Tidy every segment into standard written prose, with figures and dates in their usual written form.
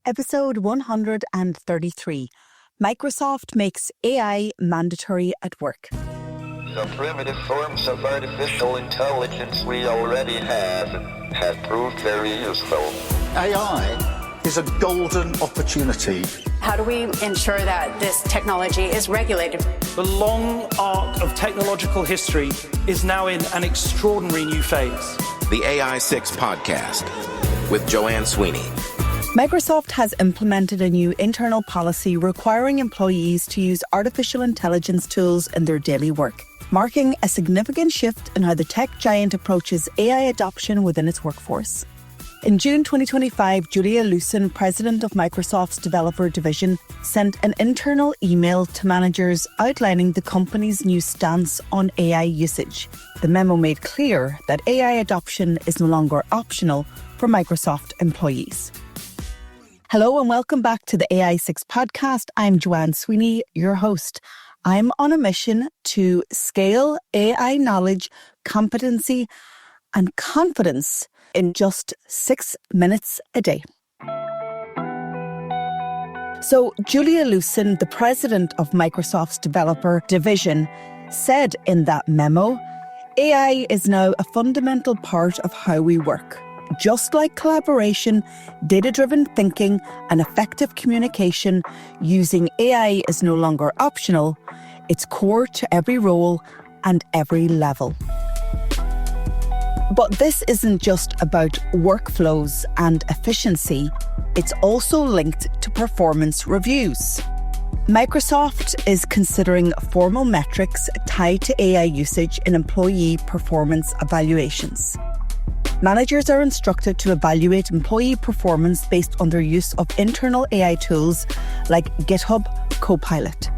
Episode 133. Microsoft makes AI mandatory at work. The primitive forms of artificial intelligence we already have proved very useful. AI is a golden opportunity. How do we ensure that this technology is regulated? The long arc of technological history is now in an extraordinary new phase. The AI 6 podcast with Joanne Sweeney. Microsoft has implemented a new internal policy requiring employees to use artificial intelligence tools in their daily work, marking a significant shift in how the tech giant approaches AI adoption within its workforce. In June 2025, Julia Lucen, president of Microsoft's developer division, sent an internal email to managers outlining the company's new stance on AI usage. The memo made clear that AI adoption is no longer optional for Microsoft employees. Hello and welcome back to the AI 6 podcast. I'm Joanne Sweeney, your host. I'm on a mission to scale AI knowledge, competency, and confidence in just 6 minutes a day. So Julia Lucen, the president of Microsoft's developer division, said in that memo, AI is now a fundamental part of how we work. Just like collaboration, data-driven thinking, and effective communication, using AI is no longer optional. It's core to every role and every level. But this isn't just about workflows and efficiency. It's also linked to performance reviews. Microsoft is considering formal metrics tied to AI usage in employee performance evaluations. Managers are instructed to evaluate employee performance based on their use of internal AI tools like GitHub Copilot.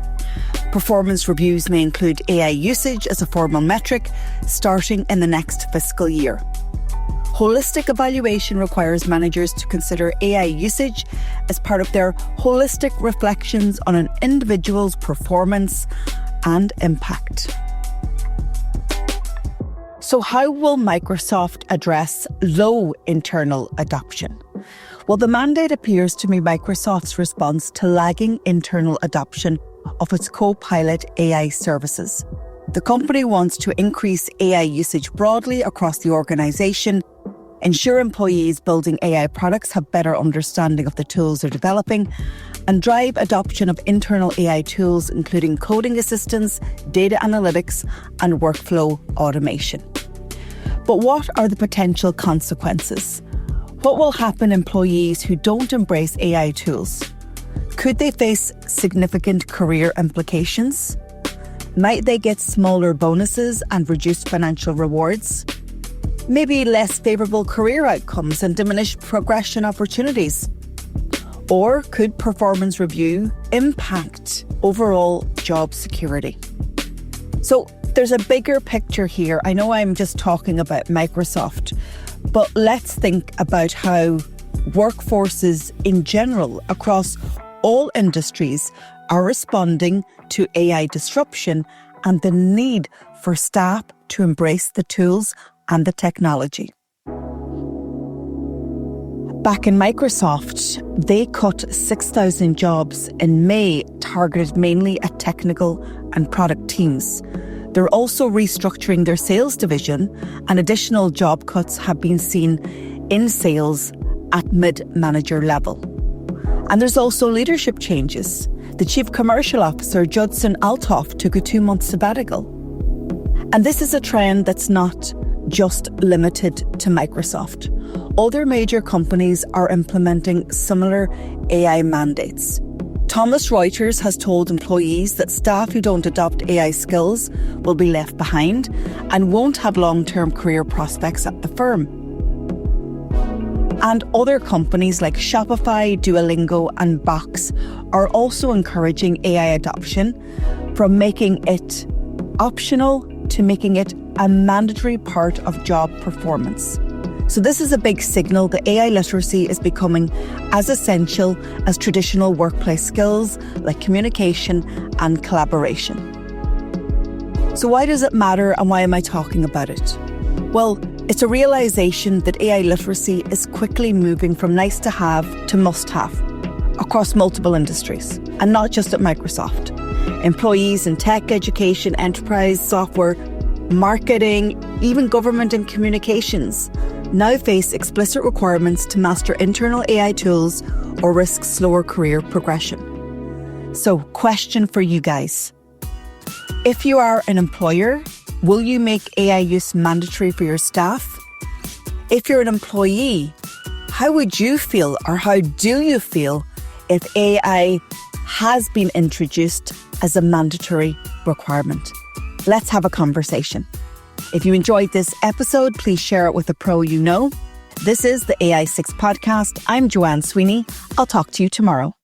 Performance reviews may include AI usage as a formal metric starting in the next fiscal year. Holistic evaluation requires managers to consider AI usage as part of their holistic reflections on an individual's performance and impact. So how will Microsoft address low internal adoption? Well, the mandate appears to be Microsoft's response to lagging internal adoption of its Copilot AI services. The company wants to increase AI usage broadly across the organisation, ensure employees building AI products have better understanding of the tools they're developing, and drive adoption of internal AI tools, including coding assistance, data analytics, and workflow automation. But what are the potential consequences? What will happen to employees who don't embrace AI tools? Could they face significant career implications? Might they get smaller bonuses and reduced financial rewards? Maybe less favourable career outcomes and diminished progression opportunities? Or could performance review impact overall job security? So there's a bigger picture here. I know I'm just talking about Microsoft, but let's think about how workforces in general across all industries are responding to AI disruption and the need for staff to embrace the tools and the technology. Back in Microsoft, they cut 6,000 jobs in May, targeted mainly at technical and product teams. They're also restructuring their sales division, and additional job cuts have been seen in sales at mid-manager level. And there's also leadership changes. The Chief Commercial Officer, Judson Althoff, took a 2-month sabbatical. And this is a trend that's not just limited to Microsoft. Other major companies are implementing similar AI mandates. Thomson Reuters has told employees that staff who don't adopt AI skills will be left behind and won't have long-term career prospects at the firm. And other companies like Shopify, Duolingo, and Box are also encouraging AI adoption, from making it optional to making it a mandatory part of job performance. So this is a big signal that AI literacy is becoming as essential as traditional workplace skills like communication and collaboration. So why does it matter and why am I talking about it? Well, it's a realization that AI literacy is quickly moving from nice to have to must have. across multiple industries, and not just at Microsoft. Employees in tech, education, enterprise, software, marketing, even government and communications now face explicit requirements to master internal AI tools or risk slower career progression. So, question for you guys. If you are an employer, will you make AI use mandatory for your staff? If you're an employee, how would you feel, or how do you feel, if AI has been introduced as a mandatory requirement? Let's have a conversation. If you enjoyed this episode, please share it with a pro you know. This is the AI6 podcast. I'm Joanne Sweeney. I'll talk to you tomorrow.